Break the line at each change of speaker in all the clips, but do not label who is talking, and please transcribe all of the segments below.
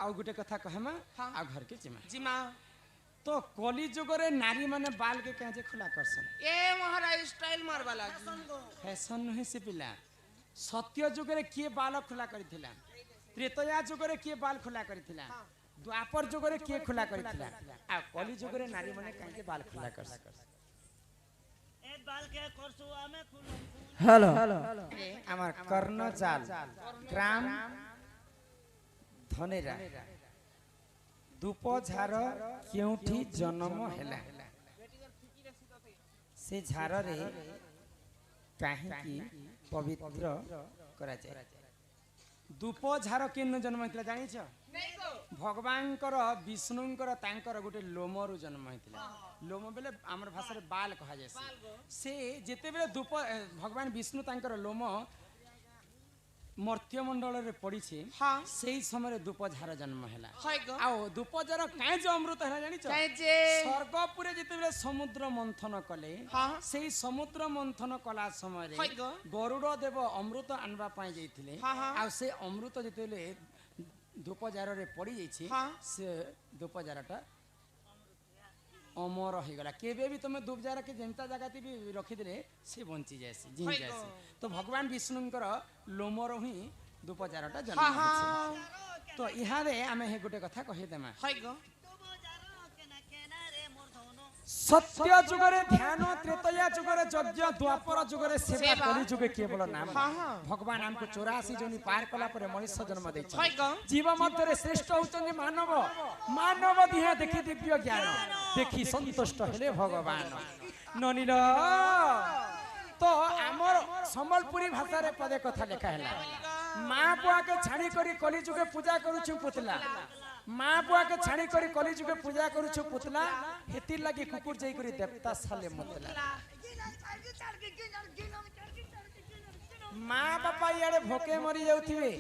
आउ गुटे कथा कहमा आ घर के जिमा
जिमा
तो कली जुगरे नारी माने बाल के कहे खुला करसन
ए महाराज स्टाइल मारवा लागी
फैशन नहीं से पिला सत्य जुगरे किए बाल खुला करिथिला त्रेतया जुगरे किए बाल खुला करिथिला द्वापर जुगरे किए खुला करिथिला आ कली जुगरे नारी माने कहे बाल खुला करसन
ए बाल के करसु आमे खुलम
हेलो আমার কর্ণজাল গ্রাম ধনেরা দুপঝার কেউঠি জন্ম হেলা से झार रे काहेकि पवित्र करा जाय दुपझार केनु जन्म हितला जानि छ भगवानकर विष्णुंकर तांकर गोटे लोमरु जन्म हितला लोम बेले हमर भाषा रे बाल कहा जाय से जेते बेले दुप भगवान विष्णु तांकर लोम मर्त्य मंडल रे पड़ी छे
हां
सेही समय दुपझार जन्म हैला
हाय गो
आ दुपझार काहे जे अमृत हैला जानि छ
काहे जे
स्वर्गपुरे जेते बेले समुद्र मंथन कले
हां
सेही समुद्र मंथन कला समय रे
हाय गो
गरुड़ देव अमृत आनबा पाई जाइथिले आ से अमृत जेते बेले दुपजार रे पड़ी जाई छी से दुपजारटा अमर हो गला केबे भी तुम दुपजार के जेंता जगह भी रखी दिले से बंची जायसी जी जायसी तो भगवान विष्णुंकर लोमर ही दुपजारटा जन्म होछि तो इहा रे आमे हे गुटे कथा कहि देमा
हाय गो
सत्य जुगरे ध्यान त्रेतया जुगरे यज्ञ द्वापर जुगरे सेवा कली जुगे केवल नाम भगवान हमको 84 जोनी पार कला पर मनुष्य जन्म दै छ जीव मध्य रे श्रेष्ठ होचन मानव मानव दिहा देखि दिव्य ज्ञान देखि संतुष्ट हेले भगवान ननिल तो हमर संबलपुरी भाषा रे पदे कथा लिखा हैला मां बुआ के छाड़ी करी कली जुगे पूजा करू छु पुतला माँ बुआ के छाड़ी करी कली जुगे पूजा करू छु पुतला हेती लगी कुकुर जई करी देवता साले मतला माँ बापा यारे भोके मरी जाउथिबे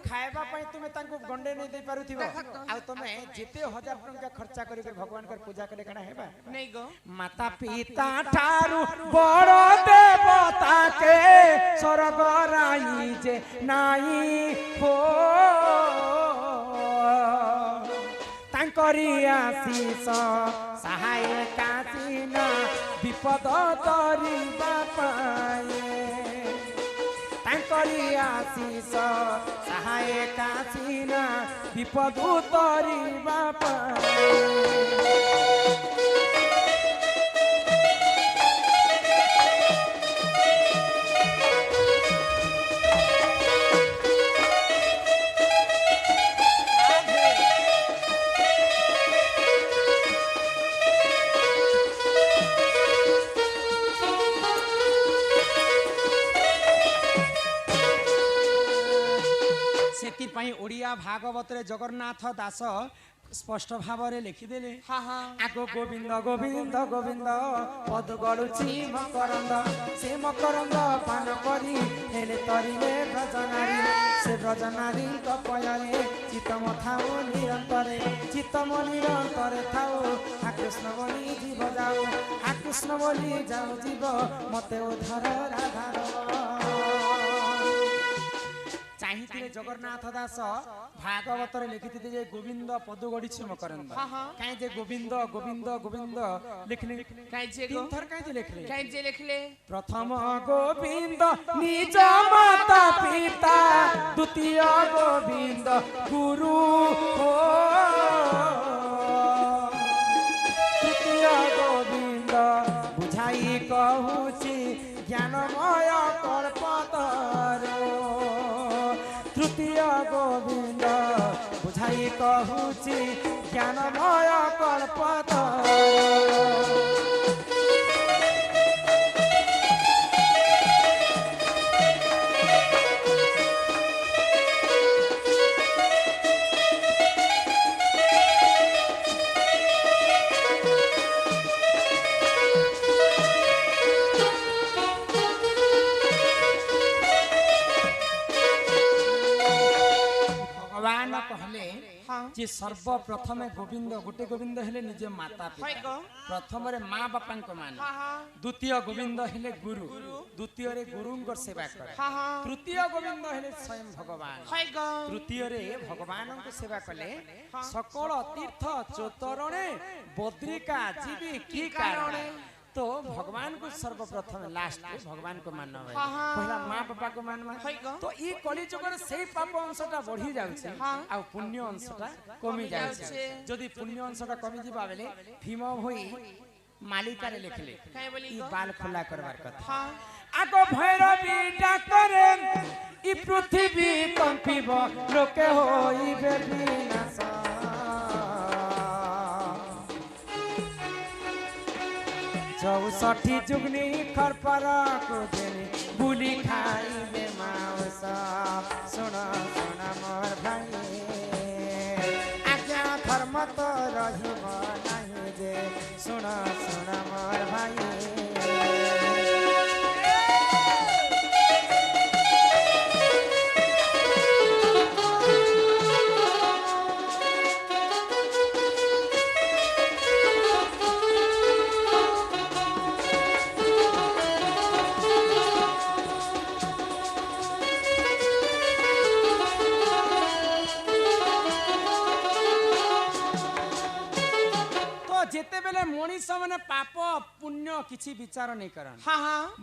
खाइबा पई तुमे तांको गंडे नै दे पारुथिबो आ तुमे जेते 1000 टका खर्चा करी के भगवान कर पूजा करे कना हेबा
नै गो
माता पिता ठारू बड़ देवता के स्वर्ग राई जे नाई हो तांकरी आशीष सहाय कासीना विपद तरी बापाए तांकरी आशीष सहाय कासीना विपद तरी बापाए ओडिया भागवत रे जगन्नाथ दास स्पष्ट भाव रे लिखिदेले आगो गोविंद गोविंद गोविंद पद गलुची मकरंद से मकरंद पान करी हेले तरिले ब्रजनारी से ब्रजनारी कपयारे चितम थाओ निरंतरे चितम निरंतरे थाओ आ कृष्ण बोली जीव जाओ आ कृष्ण बोली जाओ जीव मते उद्धार राधार चाहिए जगन्नाथ दास भागवत रे लिखिते जे गोविंद पदु गडी छ मकरंद काई जे गोविंद गोविंद गोविंद लिखले
काई जे
तीन थर काई जे लिखले
काई जे लिखले
प्रथम गोविंद निज माता पिता द्वितीय गोविंद गुरु हो तृतीय गोविंद बुझाई कहूची ज्ञानमय कल्पतरो तृतीय गोविंद बुझाई कहूची ज्ञानमय कल्पतरो कहले जे सर्वप्रथम गोविंद गोटे गोविंद हेले निजे माता पिता प्रथम रे माँ बापा को मान द्वितीय गोविंद हेले गुरु द्वितीय रे गुरुंग सेवा करे तृतीय गोविंद हेले स्वयं भगवान तृतीय रे भगवान को सेवा कले सकल तीर्थ चोतरणे बद्रिका जीवी की कारण तो भगवान को सर्वप्रथम लास्ट भगवान को मानना है पहला माँ बापा को मानना तो ये कली जुग से पाप अंशटा बढ़ी जाउछे आ पुण्य अंशटा कमी जाउछे जदि पुण्य अंशटा कमी जीवा बेले भीम होई मालिका रे लिखले ई बाल खुला करबार कथा आगो भैरवी डाकरे ई पृथ्वी कंपिब लोके होइबे विनाश चौसठी जुगनी खरपर को देनी बुली खाई माउस सुन सुन मोर भाई आज्ञा धर्म तो रहिब नहीं जे सुन सुन मोर भाई जेते बेले मनीष माने पाप पुण्य किछि विचार नहीं करन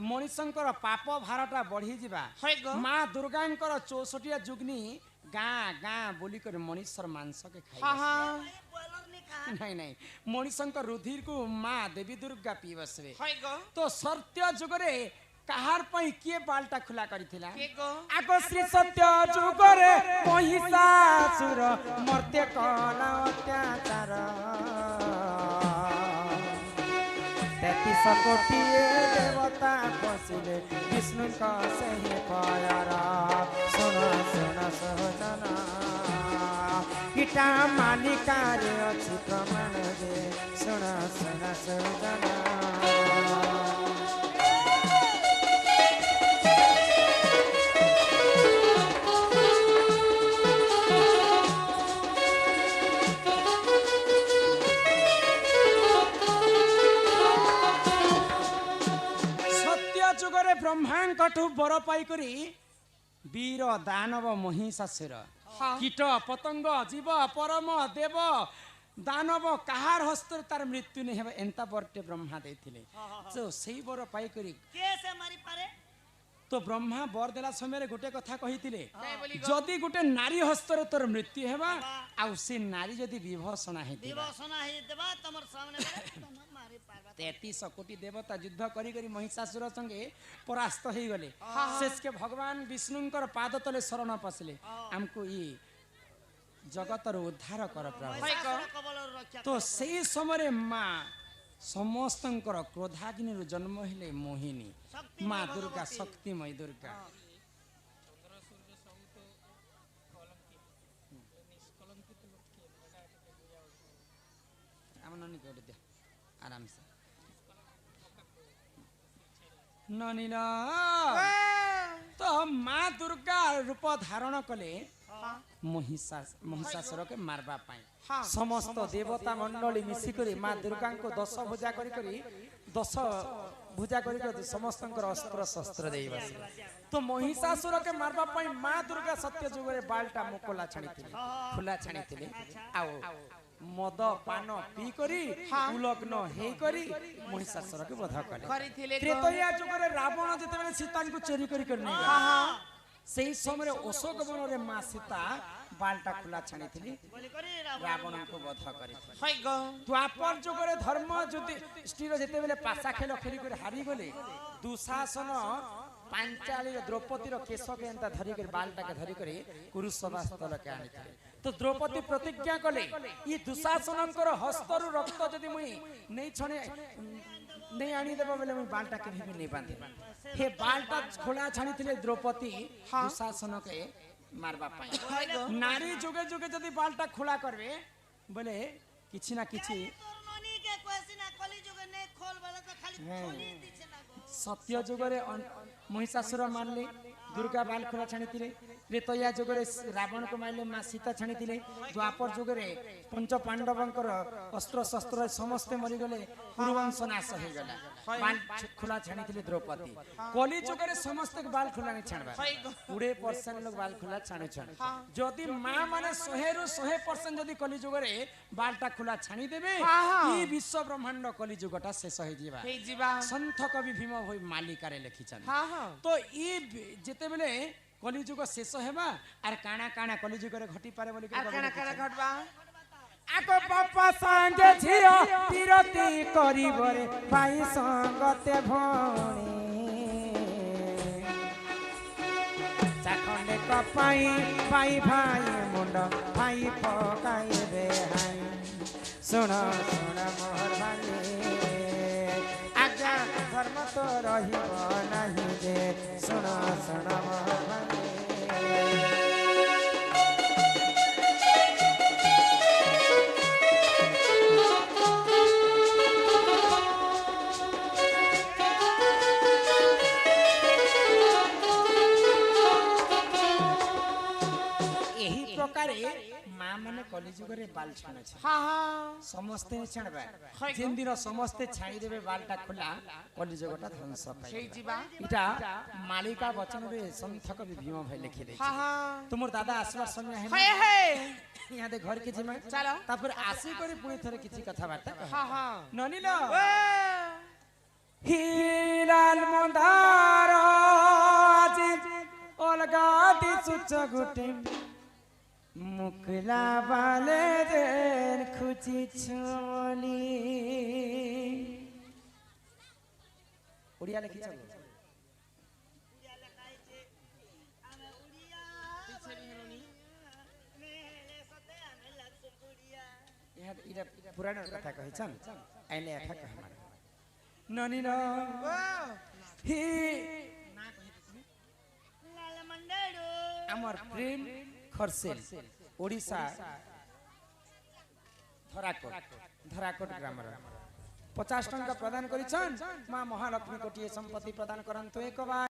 मनीषंकर पाप भारटा बढ़ी जिबा माँ दुर्गांकर 64 जुगनी गाँ गाँ बोली कर मनीषर मांस के खाई नहीं नहीं मनीषंकर रुधिर को माँ देवी दुर्गा पी बसवे तो सत्य जुगरे कहार पई किए बालटा खुला करिथिला आगो श्री सत्य जुगरे महिषासुर मर्त्य कला अत्याचार 33 कोटि देवता बसिले विष्णु का सही पायारा सुन सुन सहजना किटा मालिकार अछि प्रमाण दे सुन सुन सहजना ब्रह्मांकठू बर पाई करी वीर दानव महिषासुर कीट पतंग जीव परम देव दानव कहार हस्त तार मृत्यु नहीं है एंता बरटे ब्रह्मा देथिले तो सही बर पाई करी
कैसे मारी पारे
तो ब्रह्मा बर देला समय गोटे कथा कहिथिले जदि गोटे नारी हस्तर तोर मृत्यु हेबा आ से नारी जदि विभूषणा हे
देबा तमर सामने तमर मारी पारबा
33 कोटि देवता युद्ध करी करी महिषासुर संगे परास्त हो गले शेष के भगवान विष्णुंकर पाद तले शरण पसले हमको ये जगत रो उद्धार कर प्रभु तो सही समय माँ समस्तंकर क्रोधाग्नि रो जन्म हेले मोहिनी माँ दुर्गा शक्तिमय दुर्गा आराम से ननीला तो माँ दुर्गा रूप धारण कले महिषासुर के मारबा पाई समस्त देवता मंडली मिसिकरी माँ दुर्गा को 10 भुजा करी 10 भुजा करी समस्त अस्त्र शस्त्र दे तो महिषासुर के मारबा पाई माँ दुर्गा सत्य जुगरे बालटा मुकोला छाणी खुला छाणी आओ मद पान पी करी उलग्न हे करी महिषासुर के वध कले त्रेतया जुगरे रावण जेते सीता को चोरी करी करने सही समय अशोक वन रे माँ सीता बालटा खुला छाणी रावण को वध करी द्वापर जुगरे धर्म युधिष्ठिर जेते बेले पासा खेल खेली कर हारी गले दुशासन पांचाली द्रौपदी केश के एंता धरी कर बालटा के धरी करी कुरुसभा स्थल के आनी तो द्रौपदी प्रतिज्ञा कले ये दुशासनकर हस्तरु रक्त जदि मुई नहीं छणे नहीं आनी देबा बेले मुई बालटा के भी नहीं बांधे हे बालटा खोला छाणी थिले द्रौपदी दुशासन के मारबा पाई नारी जुगे जुगे जदि बालटा खोला करबे बोले किछि ना किछि
ननी के क्वेश्चन कली जुगे ने खोल वाला तो खाली खोली दिछे ना
सत्य जुगरे महिषासुर मारले दुर्गा बाल खोला छाणीथिले त्रेतया जुगरे रावण को माइले मां सीता छाणीथिले द्वापर जुगरे पंच पांडवंकर अस्त्र शस्त्र समस्त मरि गले कुरुवंश नाश हो गला बाल खोला छाणीथिले द्रौपदी कली जुगरे समस्त बाल खोला नहीं छाणबा 20% लोग बाल खोला छाणु छाण जदि मां माने 100 रु 100% जदि कली जुगरे बालटा खोला छाणी देबे ई विश्व ब्रह्मांड कली जुगटा शेष हो जीवा संत कवि भीम होई मालिकारे लिखिछन तो ई जेते बेले कली जुग शेष हेबा आर काना काना कली जुगरे घटी पारे बोली
আর কানা কানা ঘটবা
आको बापा संगे झियो पिरती करिबरे भाई संगते भणी चाखंडे कपाई भाई भाई मुंड भाई पकाई रे हाई सुन सुन मोहर भाई आज्ञा धर्म तो रहिबो नाही जे सुन सुन मोहर भाई मां माने कली जुगरे बाल छाने छे समस्ते छाणबा जिन दिन समस्ते छाई देबे बालटा खुला कली जुगटा ध्वंस पाई
जीवा
इटा मालिका वचन रे संत कवि भीम भाई लिखि दे तुमर दादा आसबार समय है यहाँ दे घर के जिमा
चलो
तापर आसी करी पुणी थरे किछि कथा बार्ता ननिलो हिलाल मंदार आज अलगाटी सुच गुटे मुकला वाले देन खुची छोली उड़िया लिखी चलो
उड़िया लखाइछे आमे उड़िया
पीछे भी हेरोनी
मेले सते आमे लागसु उड़िया
यहाँ इरा पुराना कथा कहिछन आइले एथा कहमा ननी न ही
लाल मंडड़ो
हमर प्रेम खरसेल ओडिशा धराकोट ग्राम 50 टंका प्रदान करिछन मां महालक्ष्मी कोटिए संपत्ति प्रदान करंतो एक बार।